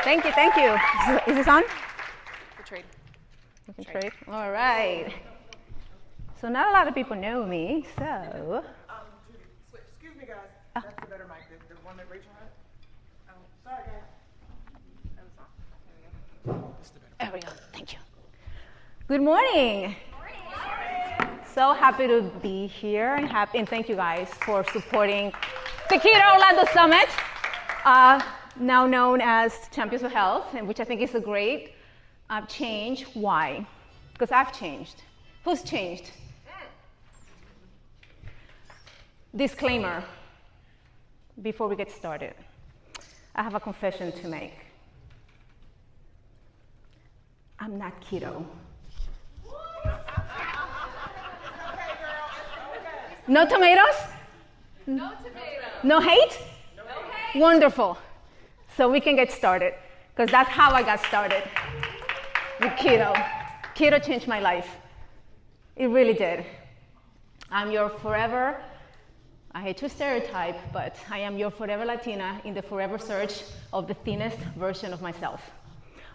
Thank you, thank you. Is this on? The trade. We can trade. All right. So not a lot of people know me, so. Judy, excuse me, guys. That's the better mic, the one that Rachel had. Oh, sorry, guys. That was off. There we go. Thank you. Good morning. Morning. So happy to be here and thank you guys for supporting the Keto Orlando Summit, now known as Champions of Health, and which I think is a great change. Why? Because I've changed. Who's changed? Disclaimer before we get started. I have a confession to make. I'm not keto. No tomatoes? No tomatoes. No hate? No hate. Wonderful. So we can get started, because that's how I got started with keto. Keto changed my life. It really did. I'm your forever, I hate to stereotype, but I am your forever Latina in the forever search of the thinnest version of myself.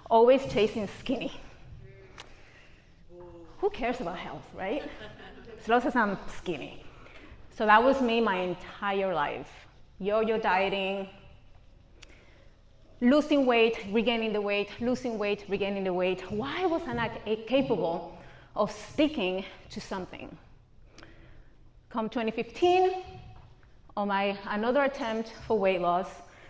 Always chasing skinny. Who cares about health, right? As long as I'm skinny. So that was me my entire life. Yo-yo dieting, losing weight, regaining the weight, losing weight, regaining the weight. Why was I not capable of sticking to something? Come 2015, on another attempt for weight loss,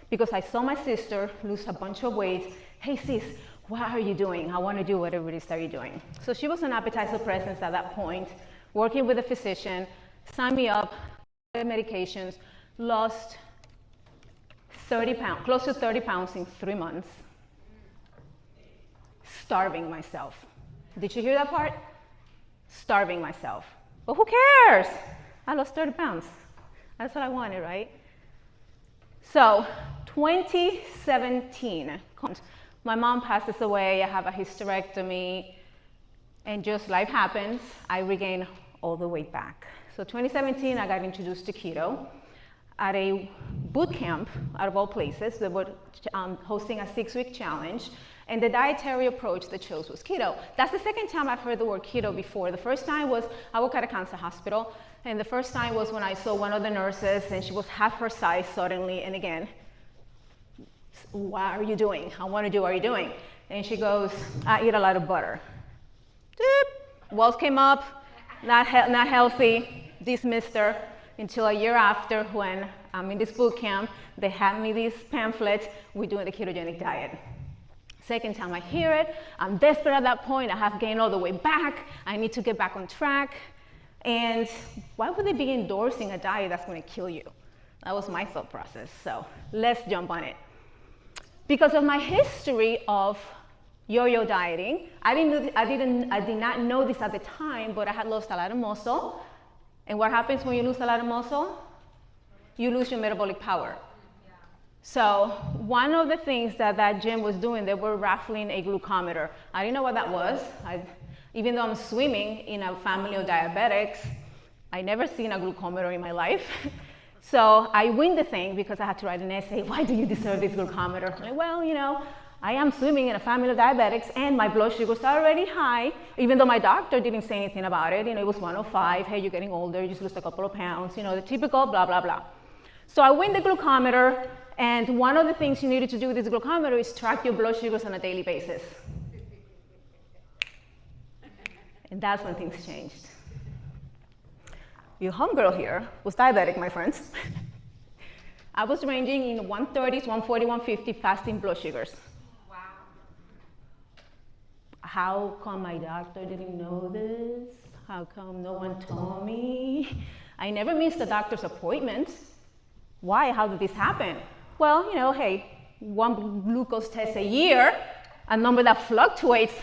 because I saw my sister lose a bunch of weight. Hey sis, what are you doing? I want to do whatever it is that you're doing. So she was on appetite suppressants at that point, working with a physician, signed me up, medications, lost 30 pounds, close to 30 pounds in 3 months, starving myself. Did you hear that part? Starving myself. But who cares? I lost 30 pounds. That's what I wanted, right? So 2017, my mom passes away. I have a hysterectomy, and just life happens. I regain all the weight back. So 2017, I got introduced to keto at a boot camp, out of all places. They were hosting a 6-week challenge, and the dietary approach they chose was keto. That's the second time I've heard the word keto before. The first time was I work at a cancer hospital, and the first time was when I saw one of the nurses, and she was half her size suddenly, and again, what are you doing? I want to do what are you doing? And she goes, I eat a lot of butter. Doop. Walls came up, not healthy, dismissed her, until a year after, when I'm in this boot camp, they hand me these pamphlets, we're doing the ketogenic diet. Second time I hear it, I'm desperate at that point, I have gained all the way back, I need to get back on track, and why would they be endorsing a diet that's going to kill you? That was my thought process, so let's jump on it. Because of my history of yo-yo dieting, I did not know this at the time, but I had lost a lot of muscle. And what happens when you lose a lot of muscle? You lose your metabolic power. Yeah. So one of the things that gym was doing, they were raffling a glucometer. I didn't know what that was. Even though I'm swimming in a family of diabetics, I never seen a glucometer in my life. So I win the thing because I had to write an essay. Why do you deserve this glucometer? I'm like, well, you know, I am swimming in a family of diabetics, and my blood sugars are already high, even though my doctor didn't say anything about it. You know, it was 105. Hey, you're getting older. You just lost a couple of pounds. You know, the typical blah, blah, blah. So I win the glucometer, and one of the things you needed to do with this glucometer is track your blood sugars on a daily basis. And that's when things changed. Your homegirl here was diabetic, my friends. I was ranging in 130s, 140, 150 fasting blood sugars. How come my doctor didn't know this? How come no one told me? I never missed a doctor's appointment. Why? How did this happen? Well, you know, hey, one glucose test a year, a number that fluctuates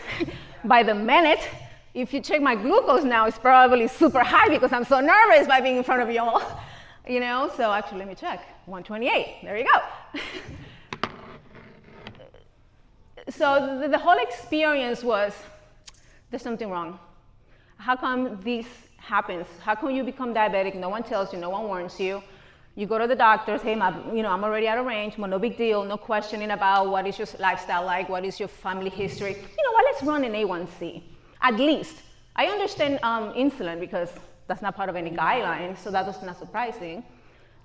by the minute. If you check my glucose now, it's probably super high because I'm so nervous by being in front of you all. You know, so actually let me check. 128, there you go. So the whole experience was, there's something wrong. How come this happens? How come you become diabetic? No one tells you, no one warns you. You go to the doctors, hey, I'm already out of range, no big deal, no questioning about what is your lifestyle like, what is your family history. You know what, let's run an A1C, at least. I understand insulin because that's not part of any guidelines, so that was not surprising.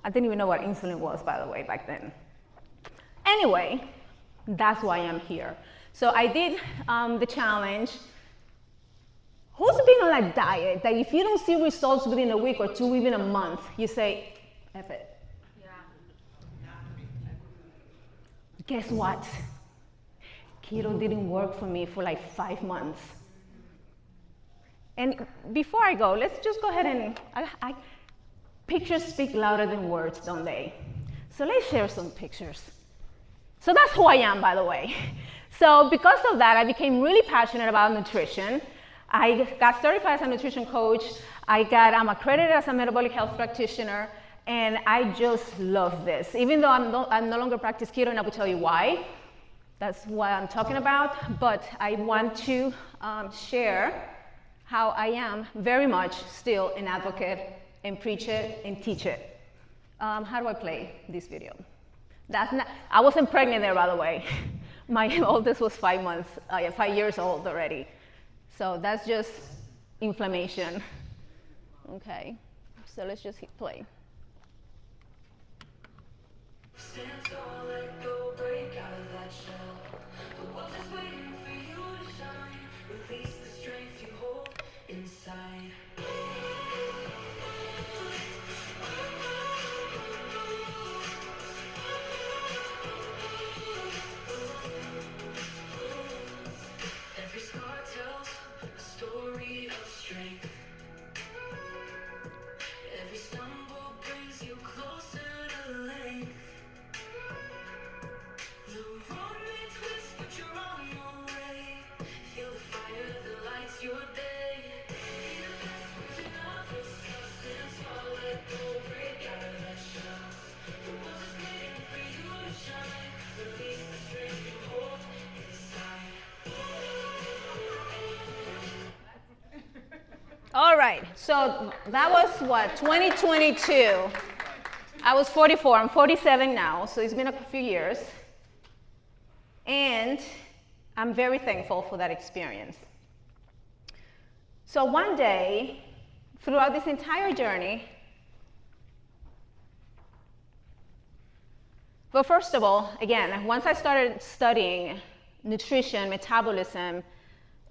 I didn't even know what insulin was, by the way, back then. Anyway, that's why I'm here. So I did the challenge. Who's been on a diet that if you don't see results within a week or two, even a month, you say, F it. Yeah. Guess what? Keto didn't work for me for like 5 months. And before I go, let's just go ahead and, pictures speak louder than words, don't they? So let's share some pictures. So that's who I am, by the way. So because of that, I became really passionate about nutrition. I got certified as a nutrition coach. I'm accredited as a metabolic health practitioner, and I just love this. Even though I'm no longer practice keto, and I will tell you why. That's what I'm talking about. But I want to share how I am very much still an advocate and preach it and teach it. How do I play this video? I wasn't pregnant there, by the way. My oldest was 5 years old already. So that's just inflammation. Okay, so let's just hit play. Stand tall, let go, break out of that shell. The world is waiting for you to shine. Release the strength you hold inside. Every scar tells a story of strength. Every stumble brings you closer to length. The road may twist, but you're on your way. Feel the fire that lights your day. Be the best version of yourself. Stand tall, let go, break out of that shell. The world is waiting for you to shine. Release the strength you hold inside. All right, so that was what, 2022. I was 44, I'm 47 now, so it's been a few years. And I'm very thankful for that experience. So one day, throughout this entire journey, but first of all, again, once I started studying nutrition, metabolism,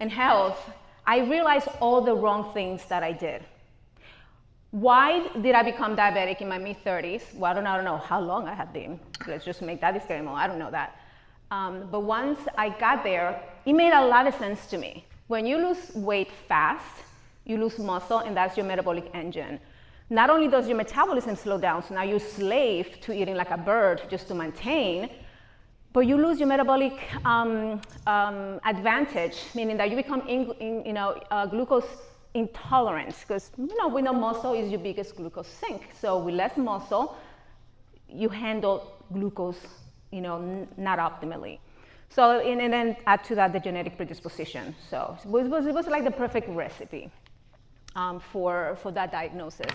and health, I realized all the wrong things that I did. Why did I become diabetic in my mid-30s? Well, I don't know how long I had been. Let's just make that disclaimer. I don't know that. But once I got there, it made a lot of sense to me. When you lose weight fast, you lose muscle, and that's your metabolic engine. Not only does your metabolism slow down, so now you're slave to eating like a bird just to maintain, but you lose your metabolic advantage, meaning that you become glucose intolerant, because we know muscle is your biggest glucose sink. So with less muscle, you handle glucose not optimally. So, and then add to that the genetic predisposition. So it was like the perfect recipe for that diagnosis.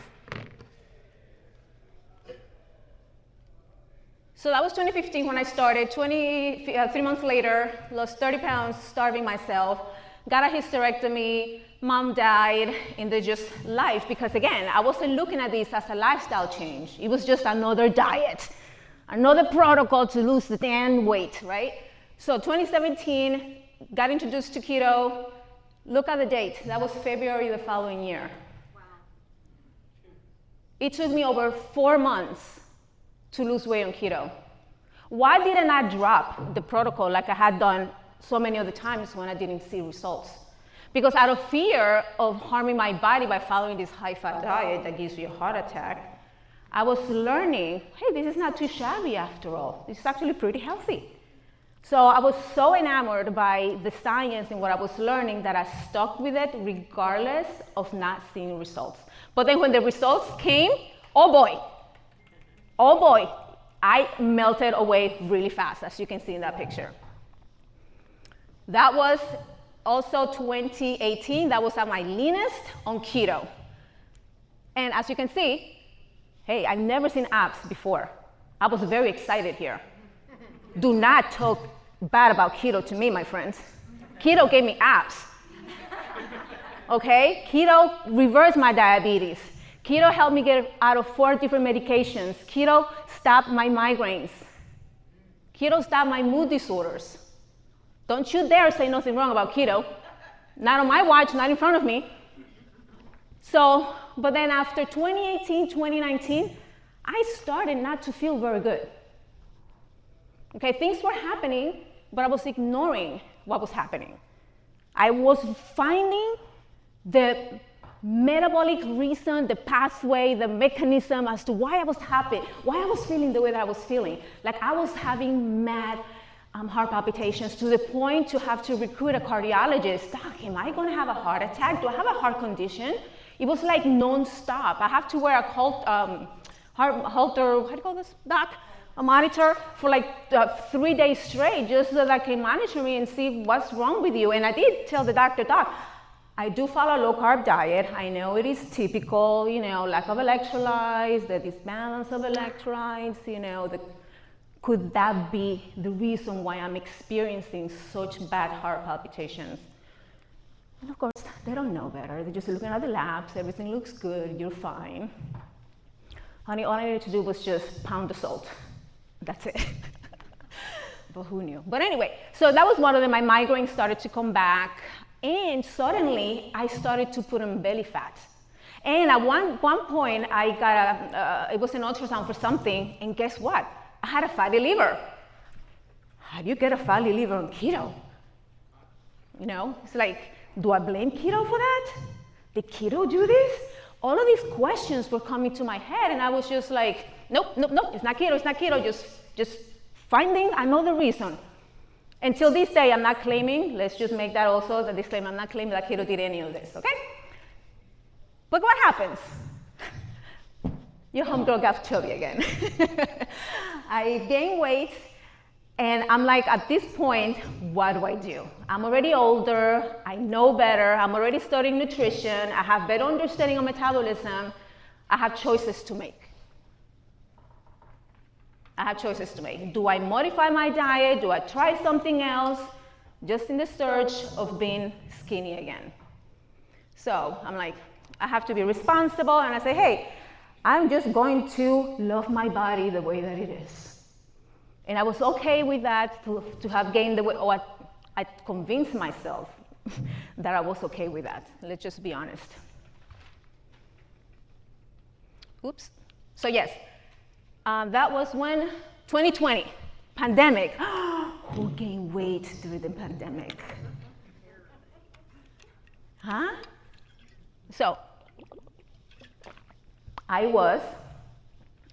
So that was 2015 when I started. 3 months later, lost 30 pounds, starving myself, got a hysterectomy, mom died, and then just life. Because again, I wasn't looking at this as a lifestyle change. It was just another diet, another protocol to lose the damn weight, right? So 2017, got introduced to keto. Look at the date. That was February the following year. Wow. It took me over 4 months to lose weight on keto. Why didn't I drop the protocol like I had done so many other times when I didn't see results? Because out of fear of harming my body by following this high-fat diet that gives you a heart attack, I was learning, hey, this is not too shabby after all. This is actually pretty healthy. So I was so enamored by the science and what I was learning that I stuck with it regardless of not seeing results. But then when the results came, oh boy, I melted away really fast, as you can see in that picture. That was also 2018. That was at my leanest on keto. And as you can see, Hey, I've never seen abs before. I was very excited here. Do not talk bad about keto to me, my friends. Keto gave me abs. Okay? Keto reversed my diabetes. Keto helped me get out of 4 different medications. Keto stopped my migraines. Keto stopped my mood disorders. Don't you dare say nothing wrong about keto. Not on my watch, not in front of me. So, but then after 2018, 2019, I started not to feel very good. Okay, things were happening, but I was ignoring what was happening. I was finding the metabolic reason, the pathway, the mechanism as to why I was happy, why I was feeling the way that I was feeling. Like I was having mad heart palpitations to the point to have to recruit a cardiologist. Doc, am I gonna have a heart attack? Do I have a heart condition? It was like non-stop. I have to wear a halter, how do you call this, doc? A monitor for like 3 days straight, just so that I can monitor me and see what's wrong with you. And I did tell the doctor, Doc, I do follow a low carb diet. I know it is typical, you know, lack of electrolytes, the disbalance of electrolytes, you know, could that be the reason why I'm experiencing such bad heart palpitations? And of course, they don't know better. They're just looking at the labs, everything looks good, you're fine. Honey, all I needed to do was just pound the salt. That's it. But who knew? But anyway, so that was one of them. My migraines started to come back, and suddenly I started to put on belly fat. And at one point, I got it was an ultrasound for something, and guess what? I had a fatty liver. How do you get a fatty liver on keto? You know, it's like, do I blame keto for that? Did keto do this? All of these questions were coming to my head, and I was just like, nope, it's not keto, just finding another reason. Until this day, I'm not claiming, let's just make that also the disclaimer, I'm not claiming that keto did any of this, okay? But what happens? Your homegirl got chubby again. I gained weight, and I'm like, at this point, what do? I'm already older, I know better, I'm already studying nutrition, I have better understanding of metabolism, I have choices to make. Do I modify my diet? Do I try something else? Just in the search of being skinny again. So I'm like, I have to be responsible, and I say, hey, I'm just going to love my body the way that it is. And I was okay with that, to have gained the weight, or I convinced myself that I was okay with that. Let's just be honest. Oops. So yes, that was when 2020, pandemic. Who gained weight during the pandemic? Huh? So I was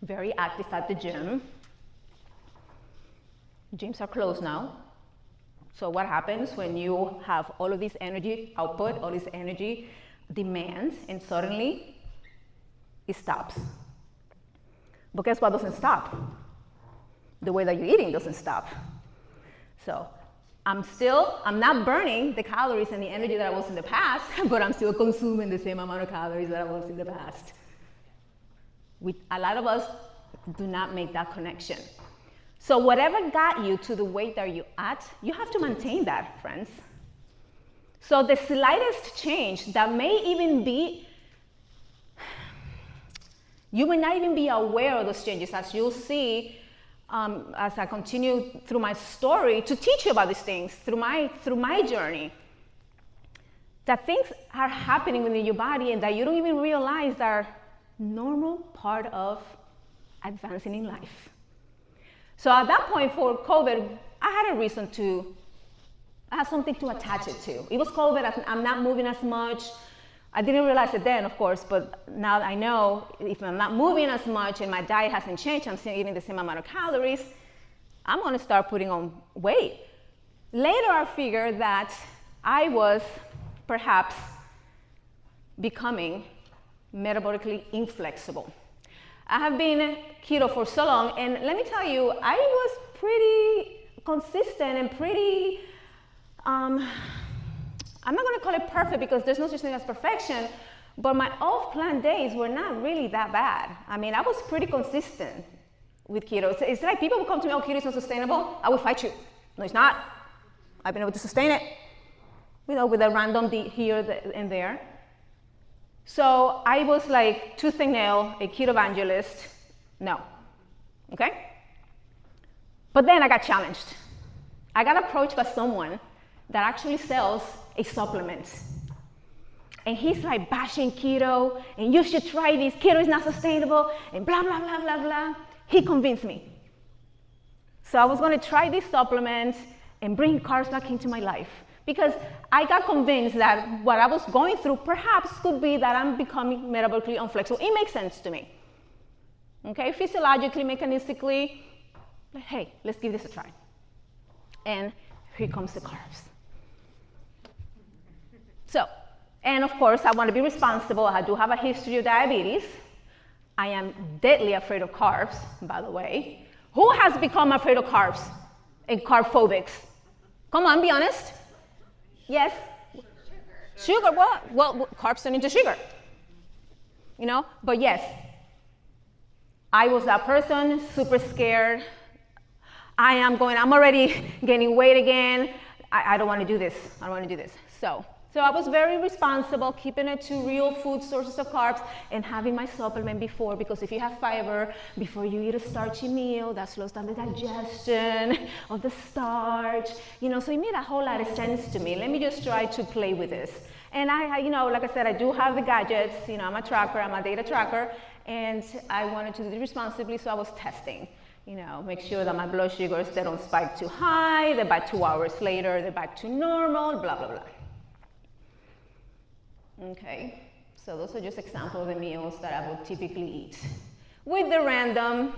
very active at the gym. Gyms are closed now. So what happens when you have all of this energy output, all this energy demands, and suddenly it stops? But guess what doesn't stop? The way that you're eating doesn't stop. So I'm not burning the calories and the energy that I was in the past, but I'm still consuming the same amount of calories that I was in the past. A lot of us do not make that connection. So whatever got you to the weight that you're at, you have to maintain that, friends. So the slightest change that may even be, you may not even be aware of those changes, as you'll see as I continue through my story to teach you about these things through my journey. That things are happening within your body and that you don't even realize that are normal part of advancing in life. So at that point for COVID, I had something to attach it to. It was COVID, I'm not moving as much. I didn't realize it then, of course, but now I know if I'm not moving as much and my diet hasn't changed, I'm still eating the same amount of calories, I'm gonna start putting on weight. Later, I figured that I was perhaps becoming metabolically inflexible. I have been keto for so long, and let me tell you, I was pretty consistent and pretty, I'm not gonna call it perfect because there's no such thing as perfection, But my off-plan days were not really that bad. I mean, I was pretty consistent with keto. It's like people will come to me, oh, keto is not sustainable. I will fight you. No, it's not. I've been able to sustain it, with a random here and there. So I was like tooth and nail, a keto evangelist. No, okay? But then I got challenged. I got approached by someone that actually sells a supplement. And he's like bashing keto, and you should try this, keto is not sustainable, and blah, blah, blah, blah, blah. He convinced me. So I was gonna try this supplement and bring carbs back into my life. Because I got convinced that what I was going through perhaps could be that I'm becoming metabolically unflexible. It makes sense to me. Okay, physiologically, mechanistically, hey, let's give this a try. And here comes the carbs. So, and of course, I want to be responsible. I do have a history of diabetes. I am deadly afraid of carbs, by the way. Who has become afraid of carbs and carb phobics? Come on, be honest. Yes? Sugar, what? Well, carbs turn into sugar. But yes, I was that person, super scared. I'm already gaining weight again. I don't want to do this. I don't want to do this. So I was very responsible, keeping it to real food sources of carbs and having my supplement before, because if you have fiber before you eat a starchy meal, that slows down the digestion of the starch, so it made a whole lot of sense to me. Let me just try to play with this. And I like I said, I do have the gadgets, I'm a tracker, I'm a data tracker, and I wanted to do it responsibly, so I was testing. Make sure that my blood sugars, they don't spike too high, they're back 2 hours later, they're back to normal, blah, blah, blah. Okay, so those are just examples of the meals that I would typically eat. With the random,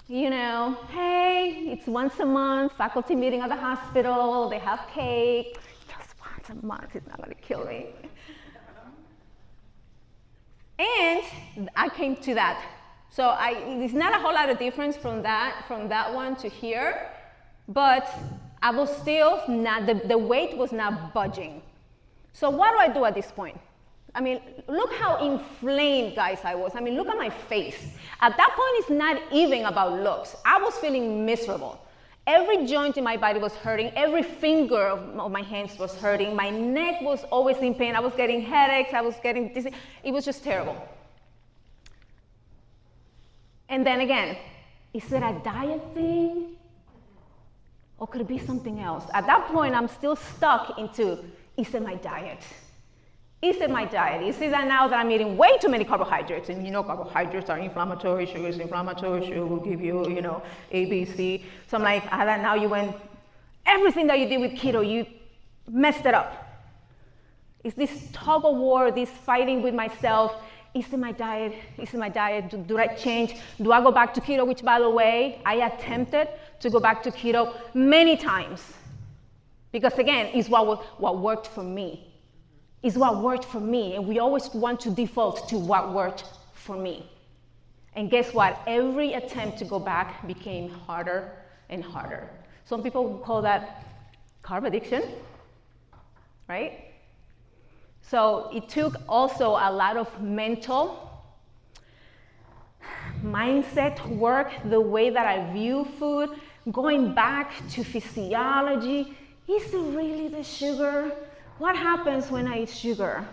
hey, it's once a month, faculty meeting at the hospital, they have cake. Just once a month, it's not gonna kill me. And I came to that. So there's not a whole lot of difference from that one to here, but I was still not, the weight was not budging. So what do I do at this point? I mean, look how inflamed, guys, I was. I mean, look at my face. At that point, it's not even about looks. I was feeling miserable. Every joint in my body was hurting. Every finger of my hands was hurting. My neck was always in pain. I was getting headaches. I was getting dizzy. It was just terrible. And then again, is it a diet thing? Or could it be something else? At that point, I'm still stuck into, is it my diet? Is it my diet? Is it that now that I'm eating way too many carbohydrates? And carbohydrates are inflammatory, sugar is inflammatory, sugar will give you, A, B, C. So I'm like, that now you went, everything that you did with keto, you messed it up. It's this tug of war, this fighting with myself. Is it my diet? Is it my diet? Do I change? Do I go back to keto? Which, by the way, I attempted to go back to keto many times. Because again, it's what worked for me. It's what worked for me. And we always want to default to what worked for me. And guess what? Every attempt to go back became harder and harder. Some people call that carb addiction, right? So it took also a lot of mental mindset work, the way that I view food, going back to physiology. Is it really the sugar? What happens when I eat sugar?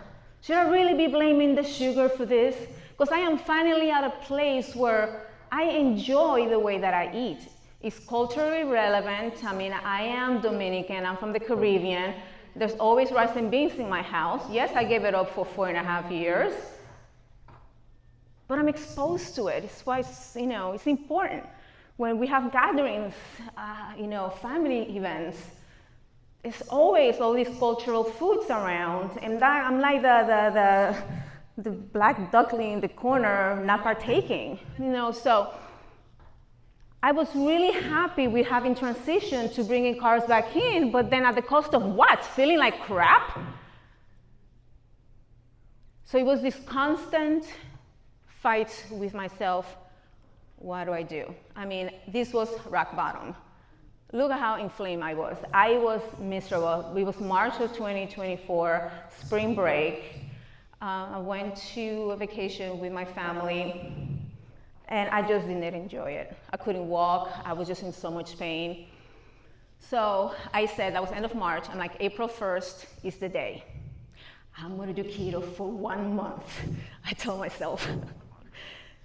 Should I really be blaming the sugar for this? Because I am finally at a place where I enjoy the way that I eat. It's culturally relevant. I mean, I am Dominican, I'm from the Caribbean. There's always rice and beans in my house. Yes, I gave it up for 4.5 years, but I'm exposed to it. It's why it's important. When we have gatherings, family events, there's always all these cultural foods around, and I'm like the black duckling in the corner, not partaking. So I was really happy with having transitioned to bringing carbs back in, but then at the cost of what? Feeling like crap? So it was this constant fight with myself. What do I do? I mean, this was rock bottom. Look at how inflamed I was. I was miserable. It was March of 2024, spring break. I went to a vacation with my family, and I just didn't enjoy it. I couldn't walk. I was just in so much pain. So I said, that was end of March, I'm like, April 1st is the day. I'm gonna do keto for 1 month, I told myself.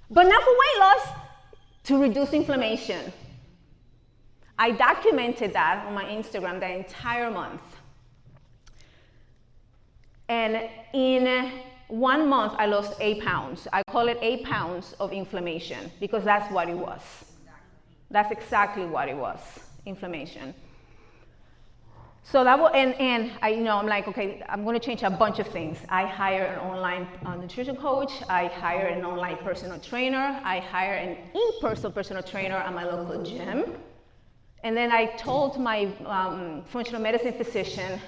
But not for weight loss, to reduce inflammation. I documented that on my Instagram the entire month. And in 1 month, I lost 8 pounds. I call it 8 pounds of inflammation because that's what it was. That's exactly what it was, inflammation. So that was, and I'm like, okay, I'm going to change a bunch of things. I hire an online nutrition coach. I hire an online personal trainer. I hire an in-person personal trainer at my local gym. And then I told my functional medicine physician,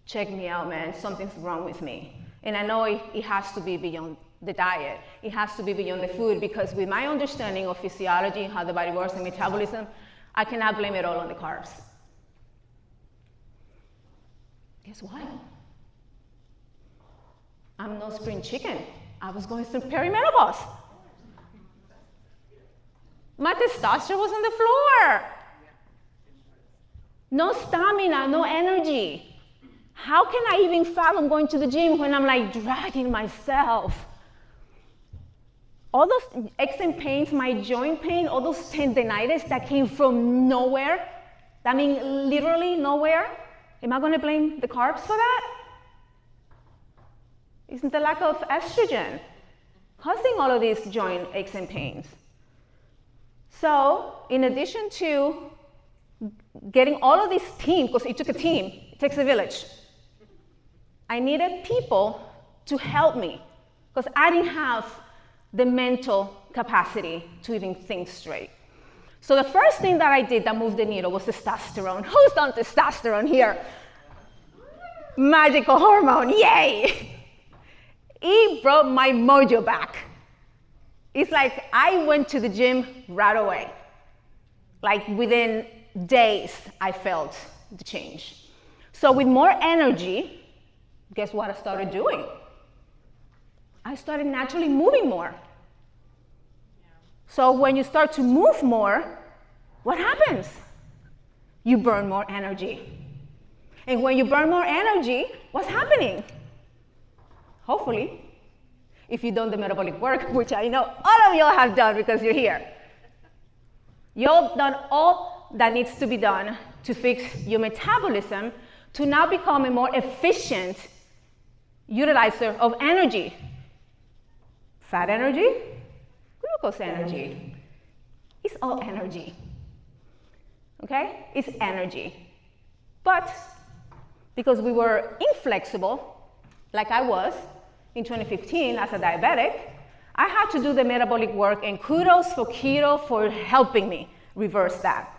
check me out, man, something's wrong with me. And I know it has to be beyond the diet. It has to be beyond the food, because with my understanding of physiology, how the body works and metabolism, I cannot blame it all on the carbs. Guess what? I'm no spring chicken. I was going through perimenopause. My testosterone was on the floor. No stamina, no energy. How can I even fathom going to the gym when I'm like dragging myself? All those aches and pains, my joint pain, all those tendinitis that came from nowhere, I mean literally nowhere, am I going to blame the carbs for that? Isn't the lack of estrogen causing all of these joint aches and pains? So in addition to getting all of this team, because it took a team, it takes a village, I needed people to help me because I didn't have the mental capacity to even think straight. So the first thing that I did that moved the needle was testosterone. Who's done testosterone here? Magical hormone, yay! It brought my mojo back. It's like I went to the gym right away. Like within days, I felt the change. So with more energy, guess what I started doing? I started naturally moving more. So when you start to move more, what happens? You burn more energy. And when you burn more energy, what's happening? Hopefully, if you've done the metabolic work, which I know all of y'all have done because you're here, you've done all that needs to be done to fix your metabolism to now become a more efficient utilizer of energy. Fat energy, glucose energy. It's all energy. Okay? It's energy. But because we were inflexible, like I was in 2015 as a diabetic, I had to do the metabolic work, and kudos for keto for helping me reverse that.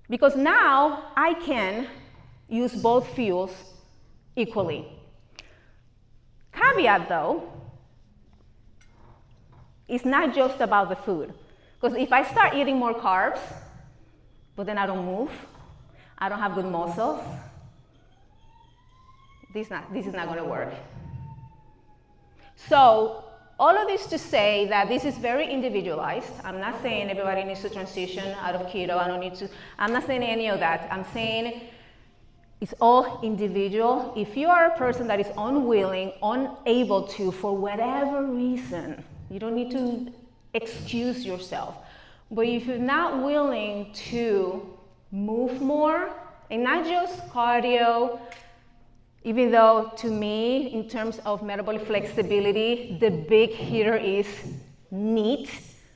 Because now I can use both fuels equally. Caveat though, it's not just about the food. Because if I start eating more carbs, but then I don't move, I don't have good muscles, this is not going to work. So all of this to say that this is very individualized. I'm not saying everybody needs to transition out of keto. I'm not saying any of that. I'm saying it's all individual. If you are a person that is unwilling, unable to, for whatever reason, you don't need to excuse yourself. But if you're not willing to move more, and not just cardio, even though to me, in terms of metabolic flexibility, the big hitter is NEAT,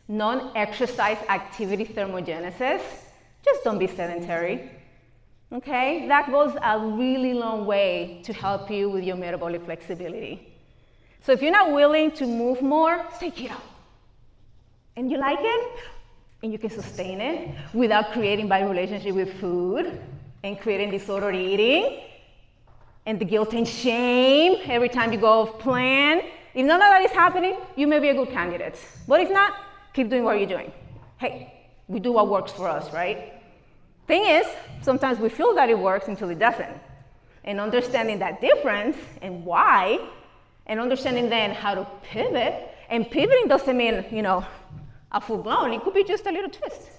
non-exercise activity thermogenesis. Just don't be sedentary. Okay? That goes a really long way to help you with your metabolic flexibility. So if you're not willing to move more, stay keto. And you like it, and you can sustain it without creating bad relationship with food and creating disordered eating and the guilt and shame every time you go off plan. If none of that is happening, you may be a good candidate. But if not, keep doing what you're doing. Hey, we do what works for us, right? Thing is, sometimes we feel that it works until it doesn't. And understanding that difference and why and understanding then how to pivot. And pivoting doesn't mean, a full blown. It could be just a little twist.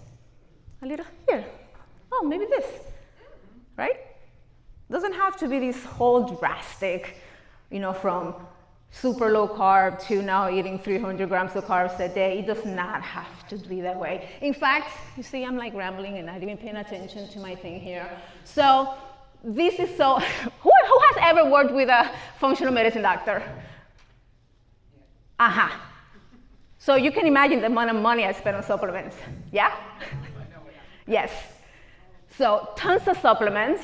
A little here. Oh, maybe this. Right? Doesn't have to be this whole drastic, from super low carb to now eating 300 grams of carbs a day. It does not have to be that way. In fact, you see, I'm like rambling and not even paying attention to my thing here. So this is so, who has ever worked with a functional medicine doctor? So you can imagine the amount of money I spent on supplements. Yeah? Yes. So tons of supplements,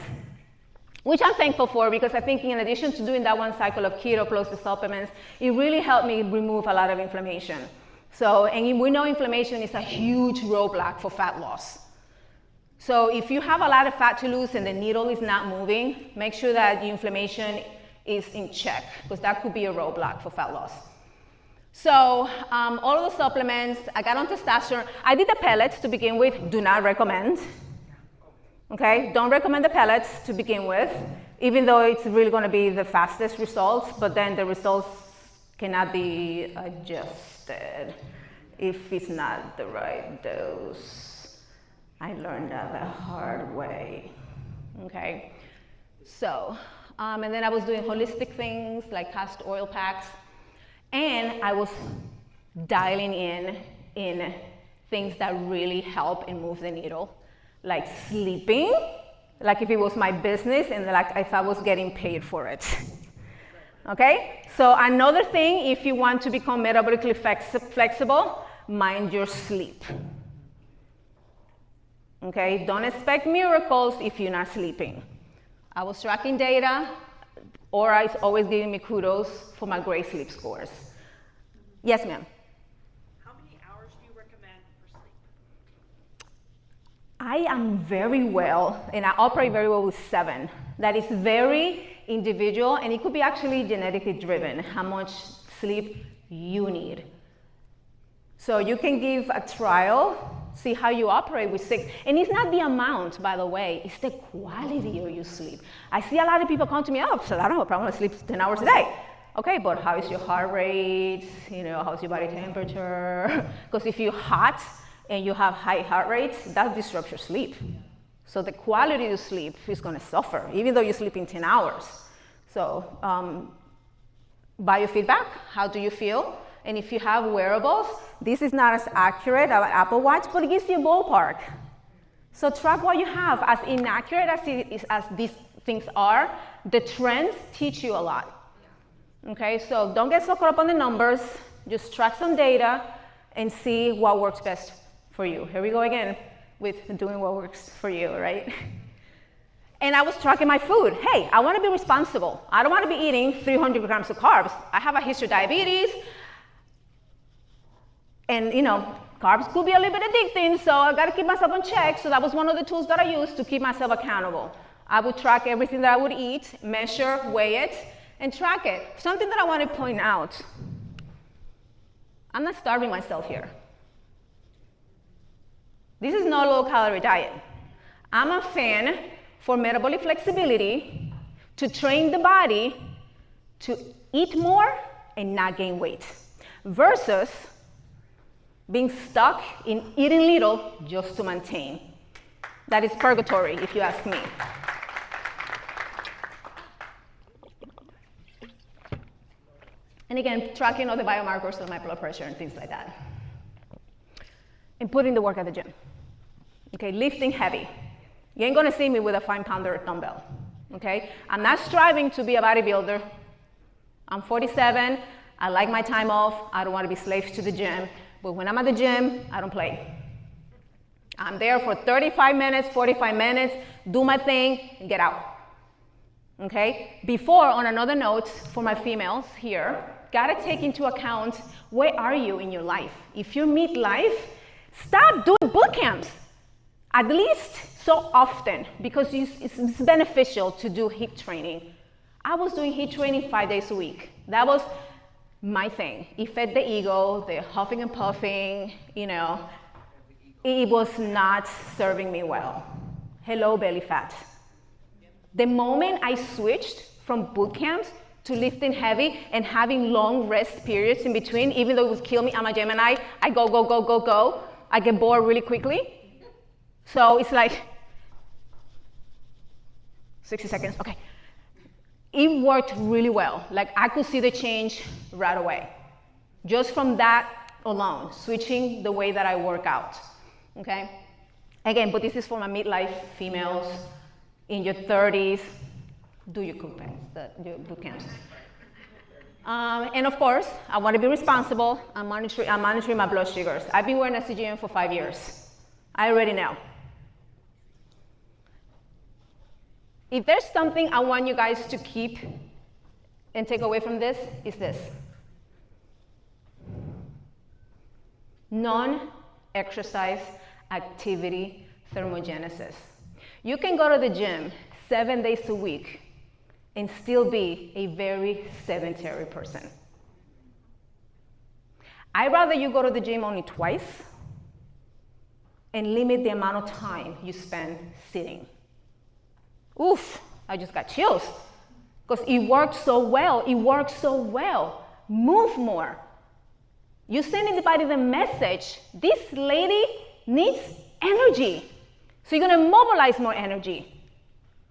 which I'm thankful for, because I think in addition to doing that one cycle of keto plus the supplements, it really helped me remove a lot of inflammation. So, and we know inflammation is a huge roadblock for fat loss. So if you have a lot of fat to lose and the needle is not moving, make sure that the inflammation is in check, because that could be a roadblock for fat loss. So all of the supplements, I got on testosterone. I did the pellets to begin with, do not recommend. Okay, don't recommend the pellets to begin with, even though it's really going to be the fastest results, but then the results cannot be adjusted if it's not the right dose. I learned that the hard way. Okay, so, and then I was doing holistic things like castor oil packs, and I was dialing in things that really help and move the needle, like sleeping, like if it was my business and like if I was getting paid for it. Okay, so another thing, if you want to become metabolically flexible, mind your sleep. Okay, don't expect miracles if you're not sleeping. I was tracking data, Aura is always giving me kudos for my great sleep scores. Yes, ma'am. How many hours do you recommend for sleep? I am very well, and I operate very well with 7. That is very individual, and it could be actually genetically driven, how much sleep you need. So you can give a trial, see how you operate with 6. And it's not the amount, by the way, it's the quality of your sleep. I see a lot of people come to me, so I don't have a problem, I sleep 10 hours a day. Okay, but how is your heart rate? How's your body temperature? Because if you're hot and you have high heart rates, that disrupts your sleep. So the quality of sleep is going to suffer, even though you're sleeping 10 hours. So biofeedback, how do you feel? And if you have wearables, this is not as accurate as an Apple Watch, but it gives you a ballpark. So track what you have. As inaccurate as these things are, the trends teach you a lot. Okay, so don't get so caught up on the numbers. Just track some data and see what works best for you. Here we go again with doing what works for you, right? And I was tracking my food. Hey, I want to be responsible. I don't want to be eating 300 grams of carbs. I have a history of diabetes. And carbs could be a little bit addicting, so I got to keep myself in check. So that was one of the tools that I used to keep myself accountable. I would track everything that I would eat, measure, weigh it, and track it. Something that I want to point out. I'm not starving myself here. This is not a low-calorie diet. I'm a fan for metabolic flexibility, to train the body to eat more and not gain weight, versus being stuck in eating little just to maintain. That is purgatory, if you ask me. And again, tracking all the biomarkers of my blood pressure and things like that. And putting the work at the gym. Okay, lifting heavy. You ain't gonna see me with a 5-pounder dumbbell. Okay, I'm not striving to be a bodybuilder. I'm 47, I like my time off, I don't wanna be slaves to the gym. But when I'm at the gym, I don't play. I'm there for 35 minutes, 45 minutes, do my thing, and get out. Okay? Before, on another note, for my females here, gotta take into account where are you in your life. If you're midlife, stop doing boot camps. At least so often, because it's beneficial to do HIIT training. I was doing HIIT training 5 days a week. That was my thing. It fed the ego, the huffing and puffing, it was not serving me well. Hello, belly fat. The moment I switched from boot camps to lifting heavy and having long rest periods in between, even though it would kill me. I'm a Gemini. I go, go, go, go, go. I get bored really quickly. So it's like 60 seconds, okay. It worked really well. Like I could see the change right away. Just from that alone, switching the way that I work out, okay? Again, but this is for my midlife females in your 30s. Do your boot camps. And of course, I want to be responsible. I'm monitoring my blood sugars. I've been wearing a CGM for 5 years. I already know. If there's something I want you guys to keep and take away from this, is this. Non-exercise activity thermogenesis. You can go to the gym 7 days a week and still be a very sedentary person. I'd rather you go to the gym only twice and limit the amount of time you spend sitting. Oof, I just got chills. Because it works so well, it works so well. Move more. You're sending the body the message, this lady needs energy. So you're gonna mobilize more energy.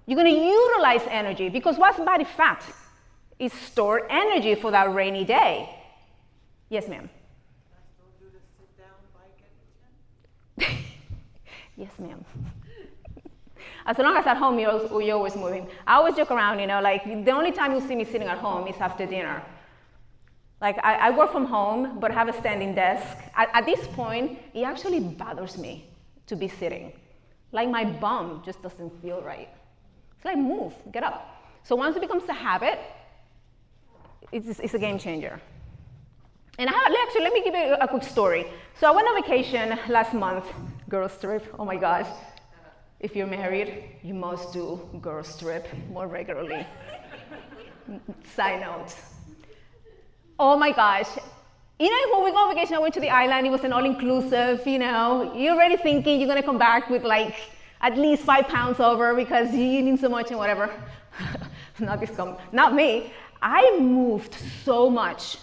You're gonna utilize energy, because what's body fat? It's stored energy for that rainy day. Yes, ma'am. Can I still do the sit-down bike at the gym? Yes, ma'am. As long as at home, you're always moving. I always joke around, like the only time you'll see me sitting at home is after dinner. Like I work from home, but have a standing desk. At this point, it actually bothers me to be sitting. Like my bum just doesn't feel right. It's like move, get up. So once it becomes a habit, it's a game changer. And actually, let me give you a quick story. So I went on vacation last month, girls trip, oh my gosh. If you're married, you must do girls trip more regularly. Side note. Oh my gosh. When we go on vacation, I went to the island, it was an all-inclusive, You're already thinking you're gonna come back with like at least 5 pounds over because you're eating so much and whatever. Not me. I moved so much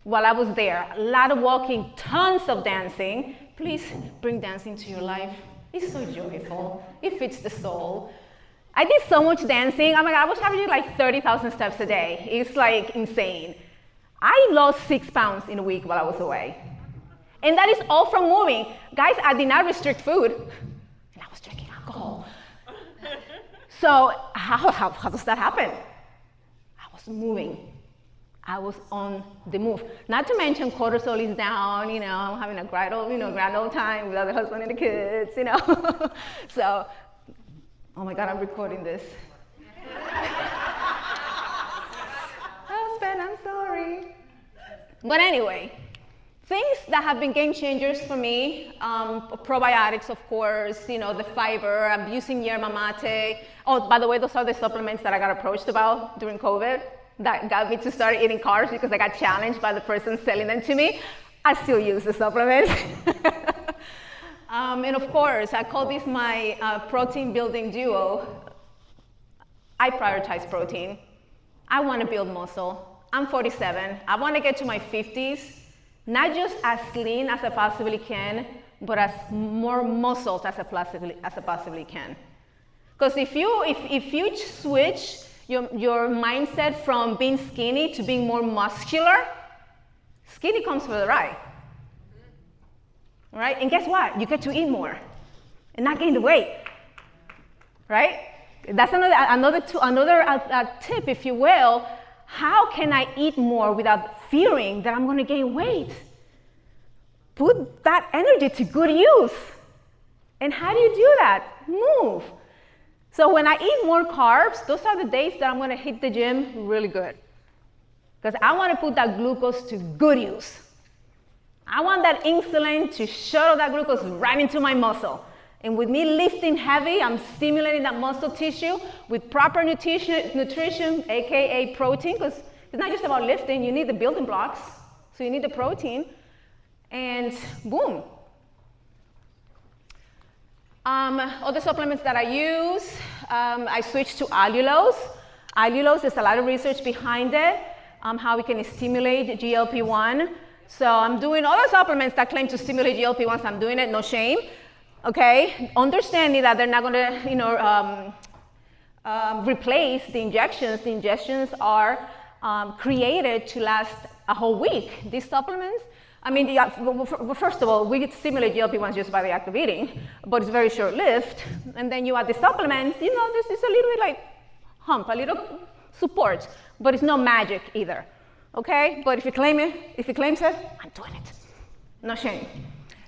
while I was there. A lot of walking, tons of dancing. Please bring dancing to your life. It's so joyful. It fits the soul. I did so much dancing. Oh my God, I was averaging like 30,000 steps a day. It's like insane. I lost 6 pounds in a week while I was away. And that is all from moving. Guys, I did not restrict food. And I was drinking alcohol. So how does that happen? I was moving. I was on the move. Not to mention cortisol is down, I'm having a grand old time without the husband and the kids, So, oh my God, I'm recording this. Husband, I'm sorry. But anyway, things that have been game changers for me, probiotics, of course, the fiber, I'm using yerba mate. Oh, by the way, those are the supplements that I got approached about during COVID. That got me to start eating carbs because I got challenged by the person selling them to me. I still use the supplements. And of course, I call this my protein building duo. I prioritize protein. I want to build muscle. I'm 47. I want to get to my 50s, not just as lean as I possibly can, but as more muscles as I possibly can. Because if you switch your mindset from being skinny to being more muscular, skinny comes for the ride. Right? And guess what? You get to eat more and not gain the weight. Right? That's another tip, if you will. How can I eat more without fearing that I'm going to gain weight? Put that energy to good use. And how do you do that? Move. So when I eat more carbs, those are the days that I'm going to hit the gym really good. Because I want to put that glucose to good use. I want that insulin to shuttle that glucose right into my muscle. And with me lifting heavy, I'm stimulating that muscle tissue with proper nutrition, aka protein, because it's not just about lifting, you need the building blocks. So you need the protein, and boom. Other supplements that I use, I switched to allulose. Allulose, there's a lot of research behind it, how we can stimulate GLP-1. So I'm doing all the supplements that claim to stimulate GLP-1s. I'm doing it, no shame. Okay, understanding that they're not going to, replace the injections. The injections are created to last a whole week. These supplements, I mean, first of all, we stimulate GLP-1s just by the act of eating, but it's very short-lived. And then you add the supplements, this is a little bit like a little support, but it's not magic either. Okay, but if you claim it, I'm doing it. No shame.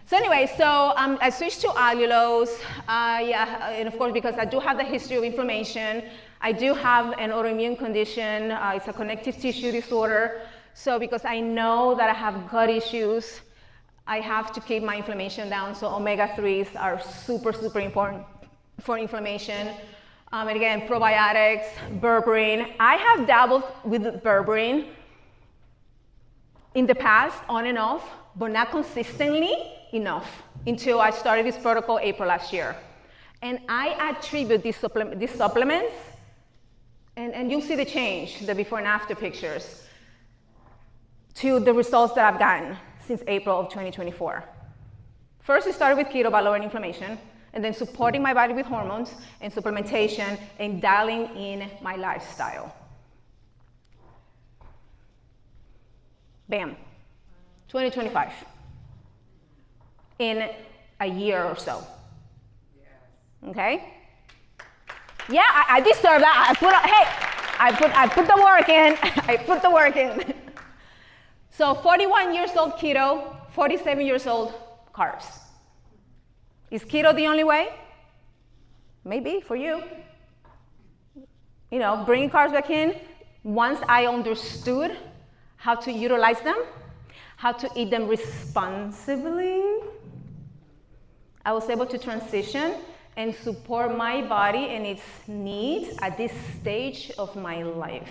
So anyway, I switched to allulose, and of course, because I do have the history of inflammation, I do have an autoimmune condition, it's a connective tissue disorder, so because I know that I have gut issues, I have to keep my inflammation down, so omega-3s are super, super important for inflammation. And again, probiotics, berberine. I have dabbled with berberine in the past, on and off, but not consistently enough until I started this protocol April last year. And I attribute these supplements, and you'll see the change, the before and after pictures, to the results that I've gotten since April of 2024. First, it started with keto by lowering inflammation, and then supporting my body with hormones and supplementation and dialing in my lifestyle. Bam, 2025. In a year or so. Okay? Yeah, I deserve that. I put the work in. I put the work in. So 41 years old keto, 47 years old carbs. Is keto the only way? Maybe for you. Bringing carbs back in. Once I understood how to utilize them, how to eat them responsibly, I was able to transition and support my body and its needs at this stage of my life.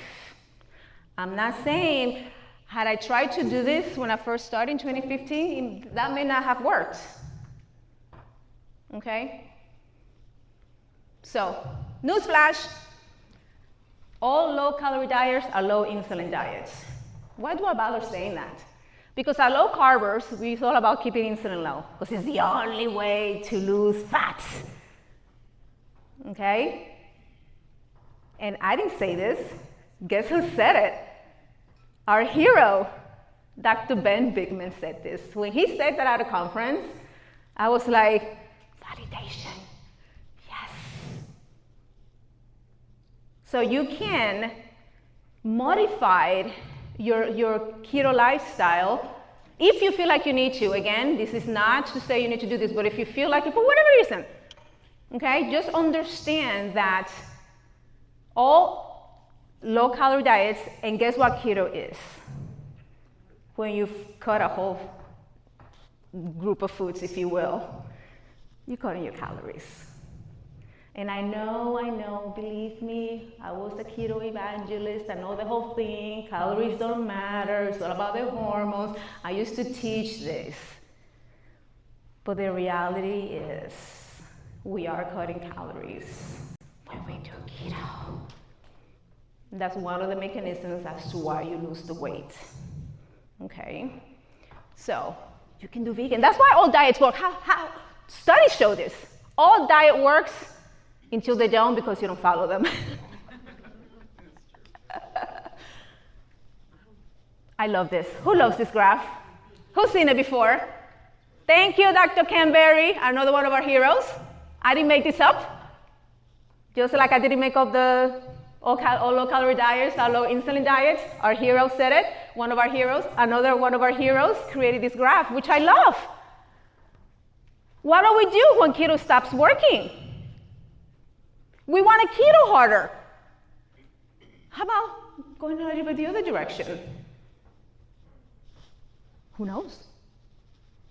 I'm not saying, had I tried to do this when I first started in 2015, that may not have worked. Okay? So, newsflash, all low-calorie diets are low-insulin diets. Why do I bother saying that? Because our low carbers, it's all about keeping insulin low, because it's the only way to lose fat. Okay? And I didn't say this. Guess who said it? Our hero, Dr. Ben Bigman, said this. When he said that at a conference, I was like, validation. Yes. So you can modify your keto lifestyle if you feel like you need to. Again, this is not to say you need to do this, but if you feel like it for whatever reason, okay, just understand that all low-calorie diets, and guess what keto is? When you've cut a whole group of foods, if you will, you're cutting your calories. And I know, believe me, I was a keto evangelist. I know the whole thing. Calories don't matter. It's all about the hormones. I used to teach this. But the reality is, we are cutting calories when we do keto. That's one of the mechanisms as to why you lose the weight. Okay? So, you can do vegan. That's why all diets work. How studies show this. All diet works until they don't, because you don't follow them. I love this. Who loves this graph? Who's seen it before? Thank you, Dr. Canberry, another one of our heroes. I didn't make this up. Just like I didn't make up the all low-calorie diets, our low-insulin diets. Our hero said it. One of our heroes, another one of our heroes created this graph, which I love. What do we do when keto stops working? We want to keto harder. How about going a little bit the other direction? Who knows?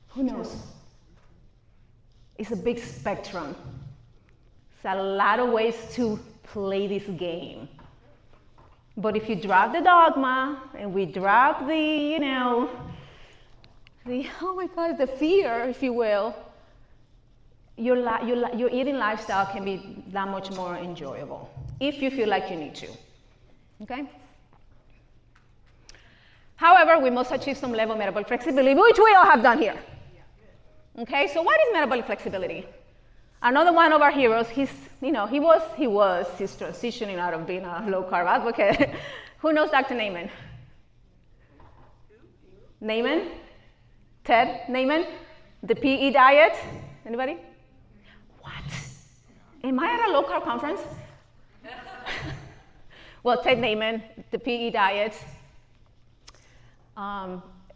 Who knows? It's a big spectrum. It's a lot of ways to play this game. But if you drop the dogma and we drop the, oh my God, the fear, if you will, your eating lifestyle can be that much more enjoyable if you feel like you need to. Okay? However, we must achieve some level of metabolic flexibility, which we all have done here. Okay, so what is metabolic flexibility? Another one of our heroes, he's transitioning out of being a low-carb advocate. Who knows Dr. Naiman? Naiman? Ted Naiman? The PE diet? Anybody? What? Am I at a low-carb conference? Well, Ted Naiman, the PE diet.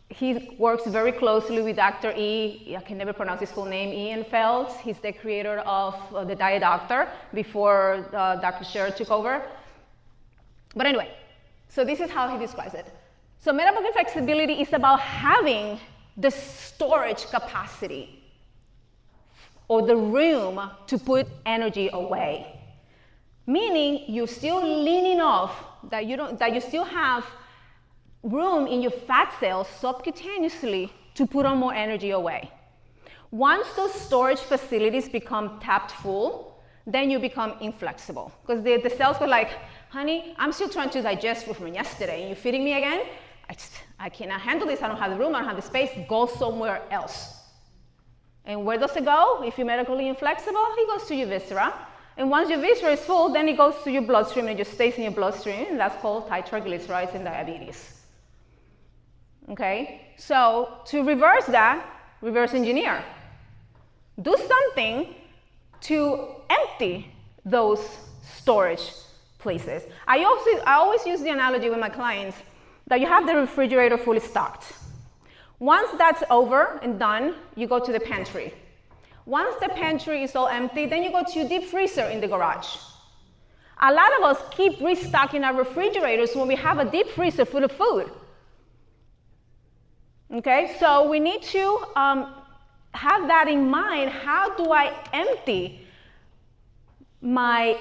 He works very closely with Dr. I can never pronounce his full name, Ian Felds. He's the creator of the Diet Doctor before Dr. Scher took over. But anyway, so this is how he describes it. So metabolic flexibility is about having the storage capacity or the room to put energy away. Meaning you're still lean enough that you still have room in your fat cells subcutaneously to put on more energy away. Once those storage facilities become tapped full, then you become inflexible. Because the cells go like, honey, I'm still trying to digest food from yesterday, and you're feeding me again? I cannot handle this, I don't have the room, I don't have the space, go somewhere else. And where does it go? If you're medically inflexible, it goes to your viscera. And once your viscera is full, then it goes to your bloodstream and it just stays in your bloodstream, and that's called high triglycerides and diabetes. Okay, so to reverse that, reverse engineer. Do something to empty those storage places. I always use the analogy with my clients that you have the refrigerator fully stocked. Once that's over and done, you go to the pantry. Once the pantry is all empty, then you go to your deep freezer in the garage. A lot of us keep restocking our refrigerators when we have a deep freezer full of food. Okay, so we need to have that in mind. How do I empty my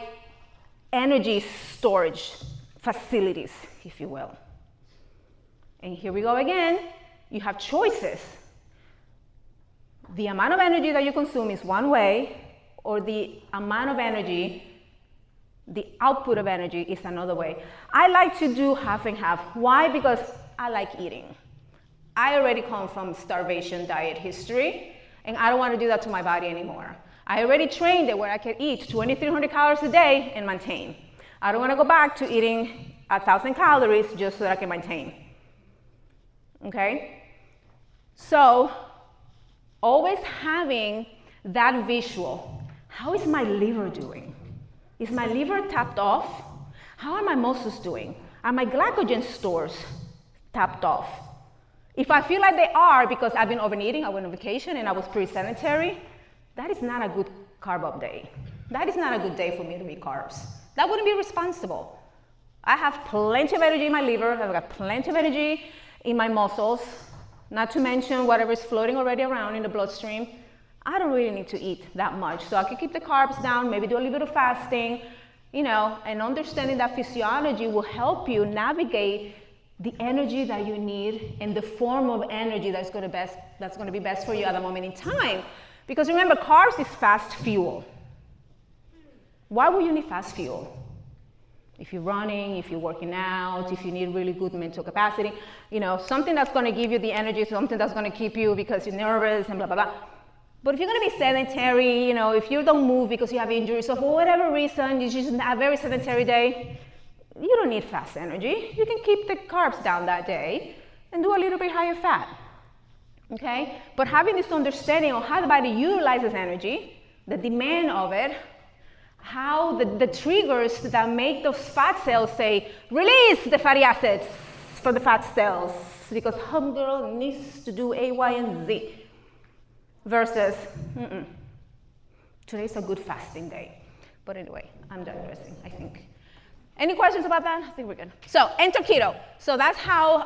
energy storage facilities, if you will? And here we go again. You have choices. The amount of energy that you consume is one way, or the amount of energy, the output of energy is another way. I like to do half and half. Why? Because I like eating. I already come from starvation diet history, and I don't want to do that to my body anymore. I already trained it where I can eat 2,300 calories a day and maintain. I don't want to go back to eating 1,000 calories just so that I can maintain. Okay? So, always having that visual. How is my liver doing? Is my liver tapped off? How are my muscles doing? Are my glycogen stores tapped off? If I feel like they are because I've been overeating, I went on vacation and I was pretty sedentary, that is not a good carb up day. That is not a good day for me to eat carbs. That wouldn't be responsible. I have plenty of energy in my liver, I've got plenty of energy in my muscles, not to mention whatever is floating already around in the bloodstream. I don't really need to eat that much. So I can keep the carbs down, maybe do a little bit of fasting, and understanding that physiology will help you navigate the energy that you need and the form of energy that's going to be best for you at the moment in time. Because remember, carbs is fast fuel. Why would you need fast fuel? If you're running, if you're working out, if you need really good mental capacity, something that's going to give you the energy, something that's going to keep you because you're nervous and blah, blah, blah. But if you're going to be sedentary, if you don't move because you have injuries, or for whatever reason, it's just a very sedentary day, you don't need fast energy. You can keep the carbs down that day and do a little bit higher fat, okay? But having this understanding of how the body utilizes energy, the demand of it, how the triggers that make those fat cells say, release the fatty acids from the fat cells because homegirl needs to do A, Y, and Z, versus, today's a good fasting day. But anyway, I'm digressing, I think. Any questions about that? I think we're good. So enter keto. So that's how,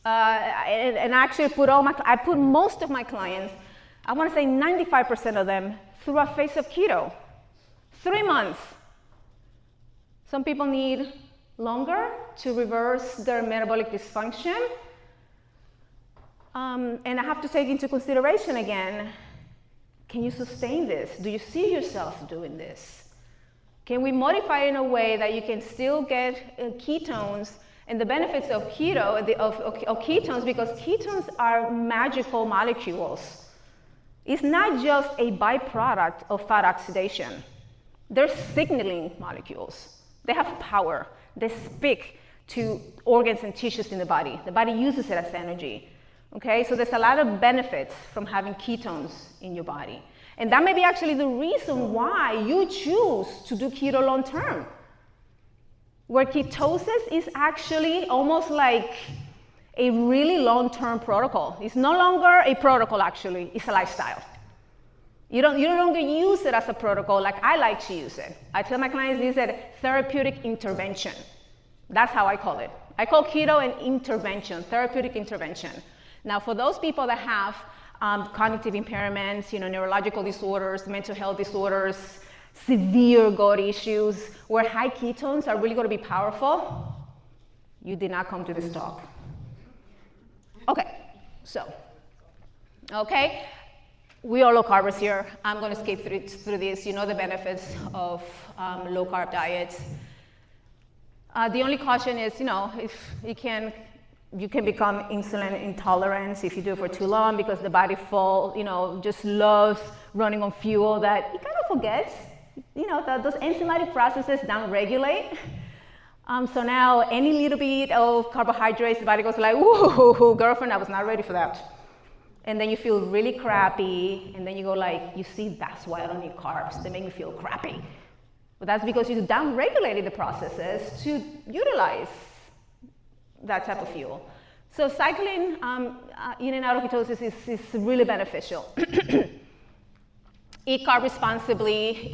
and I actually I put most of my clients, I want to say 95% of them, through a phase of keto. 3 months. Some people need longer to reverse their metabolic dysfunction. And I have to take into consideration again, can you sustain this? Do you see yourself doing this? Can we modify it in a way that you can still get ketones and the benefits of keto, of ketones, because ketones are magical molecules. It's not just a byproduct of fat oxidation. They're signaling molecules. They have power. They speak to organs and tissues in the body. The body uses it as energy. Okay, so there's a lot of benefits from having ketones in your body. And that may be actually the reason why you choose to do keto long term, where ketosis is actually almost like a really long-term protocol. It's no longer a protocol, actually, it's a lifestyle. You no longer use it as a protocol like I like to use it. I tell my clients this is a therapeutic intervention. That's how I call it. I call keto an intervention, therapeutic intervention. Now, for those people that have cognitive impairments, neurological disorders, mental health disorders, severe gut issues, where high ketones are really going to be powerful, you did not come to this talk. Okay, we are low carbers here. I'm going to skip through this. You know the benefits of low carb diets. The only caution is, if you can become insulin intolerant if you do it for too long, because the body just loves running on fuel that it kind of forgets, that those enzymatic processes downregulate. So now any little bit of carbohydrates, the body goes like, whoa, girlfriend, I was not ready for that. And then you feel really crappy, and then you go like, you see, that's why I don't need carbs. They make me feel crappy. But that's because you downregulated the processes to utilize that type of fuel. So cycling in and out of ketosis is really beneficial. Eat carb responsibly,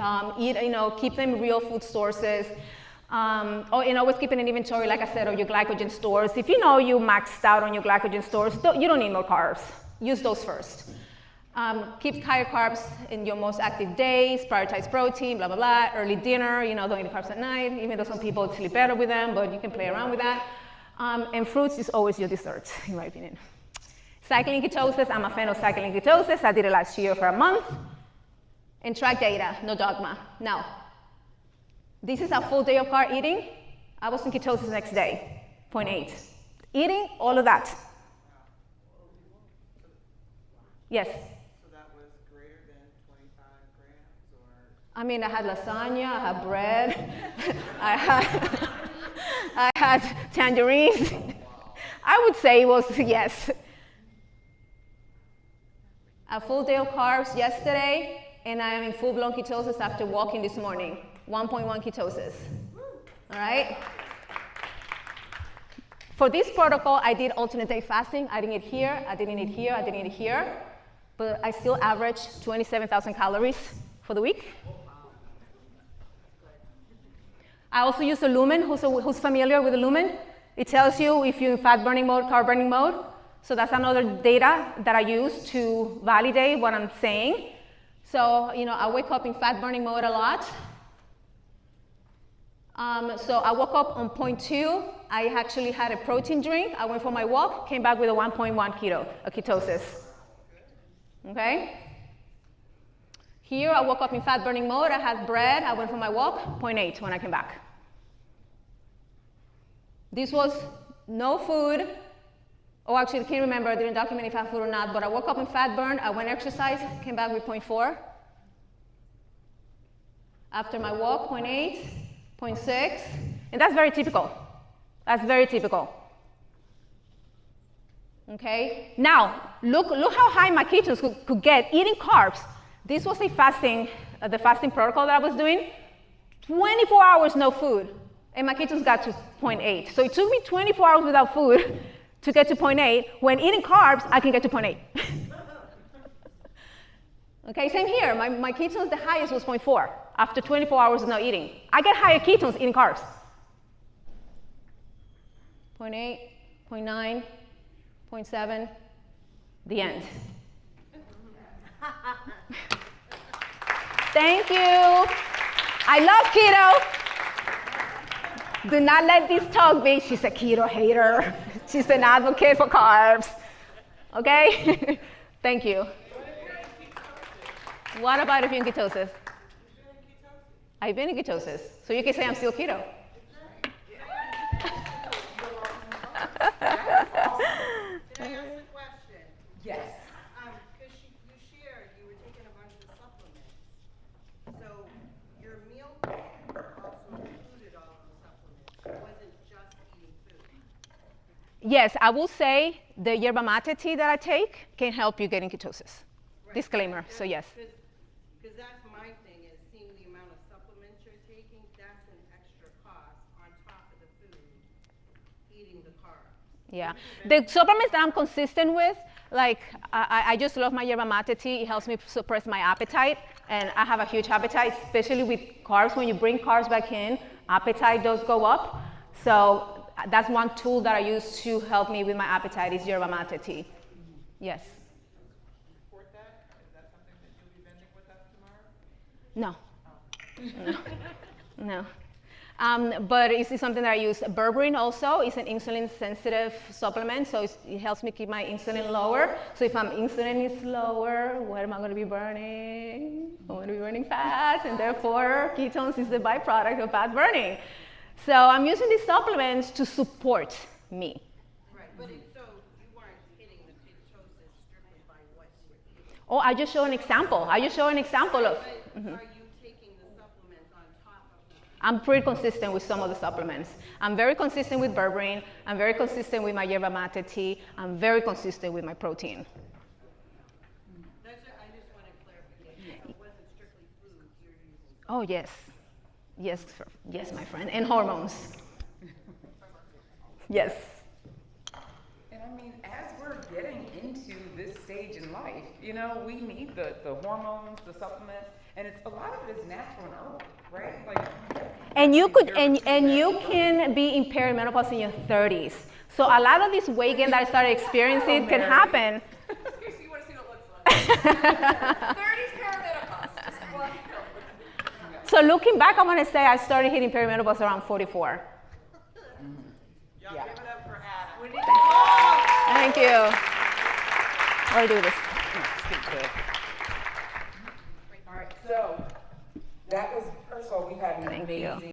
keep them real food sources. And always keep an inventory, like I said, of your glycogen stores. If you know you maxed out on your glycogen stores, you don't need more carbs. Use those first. Keep higher carbs in your most active days, prioritize protein, blah, blah, blah. Early dinner, don't eat carbs at night, even though some people sleep better with them, but you can play around with that. And fruits is always your dessert, in my opinion. Cycling ketosis, I'm a fan of cycling ketosis. I did it last year for a month. And track data, no dogma. Now, this is a full day of carb eating. I was in ketosis the next day, 0.8. Eating all of that. Yes? So that was greater than 25 grams, or? I mean, I had lasagna, I had bread, I had tangerines. I would say it was, yes. A full day of carbs yesterday, and I am in full-blown ketosis after walking this morning. 1.1 ketosis. All right? For this protocol, I did alternate day fasting. I didn't eat here, I didn't eat here, I didn't eat here. But I still averaged 27,000 calories for the week. I also use a lumen. Who's familiar with the lumen? It tells you if you're in fat burning mode, carb burning mode. So that's another data that I use to validate what I'm saying. So, I wake up in fat burning mode a lot. So I woke up on 0.2. I actually had a protein drink. I went for my walk, came back with a 1.1 ketosis. Okay? Here I woke up in fat burning mode. I had bread. I went for my walk, 0.8 when I came back. This was no food. Oh, actually, I can't remember. I didn't document if I had food or not, but I woke up in fat burn. I went exercise, came back with 0.4. After my walk, 0.8, 0.6. And that's very typical. That's very typical. Okay? Now, look how high my ketones could get eating carbs. This was the fasting protocol that I was doing. 24 hours no food, and my ketones got to 0.8. So it took me 24 hours without food to get to 0.8. When eating carbs, I can get to 0.8. Okay, same here. My ketones, the highest was 0.4 after 24 hours of not eating. I get higher ketones eating carbs. 0.8, 0.9, 0.7, the end. Thank you. I love keto. Do not let this talk be, she's a keto hater. She's an advocate for carbs. Okay? Thank you. What about if you're in ketosis? I've been in ketosis, so you can say I'm still keto. Can I ask a question? Yes. Because you shared you were taking a bunch of supplements. So your meal plan also included all those supplements. It wasn't just eating food. Yes, I will say the yerba mate tea that I take can help you get in ketosis. Right. Disclaimer, so yes. Because that's my thing is seeing the amount of supplements you're taking, that's an extra cost on top of the food, eating the carbs. Yeah, the supplements that I'm consistent with, like I just love my yerba mate tea. It helps me suppress my appetite, and I have a huge appetite, especially with carbs. When you bring carbs back in, appetite does go up. So that's one tool that I use to help me with my appetite is yerba mate tea. Yes. Support that? Is that something that you'll be vending with us tomorrow? No. No. But it's something that I use. Berberine also is an insulin-sensitive supplement, so it helps me keep my insulin lower. So if my insulin is lower, what am I going to be burning? I'm going to be burning fat, and therefore ketones is the byproduct of fat burning. So I'm using these supplements to support me. Right, but so you weren't hitting the ketosis strictly by what you were eating. Oh, I just show an example. of. But are you taking the supplements on top of the I'm pretty consistent with some of the supplements. I'm very consistent with berberine. I'm very consistent with my yerba mate tea. I'm very consistent with my protein. That's it, I just wanted clarification. So it wasn't strictly food you're using. Oh, yes. Yes, my friend. And hormones. Yes. And I mean, as we're getting into this stage in life, you know, we need the hormones, the supplements, and it's a lot of it is natural and herbal, right? Like, And you can be in perimenopause in your 30s. So a lot of this weight gain that I started experiencing can happen. Okay, so you want to see what it looks like. 30s perimenopause. Just one. So looking back, I'm gonna say I started hitting perimenopause around 44. Y'all give it up for Adam. We need Thank you. I'll do this. all right, so that was, first of all, we had an Thank you. amazing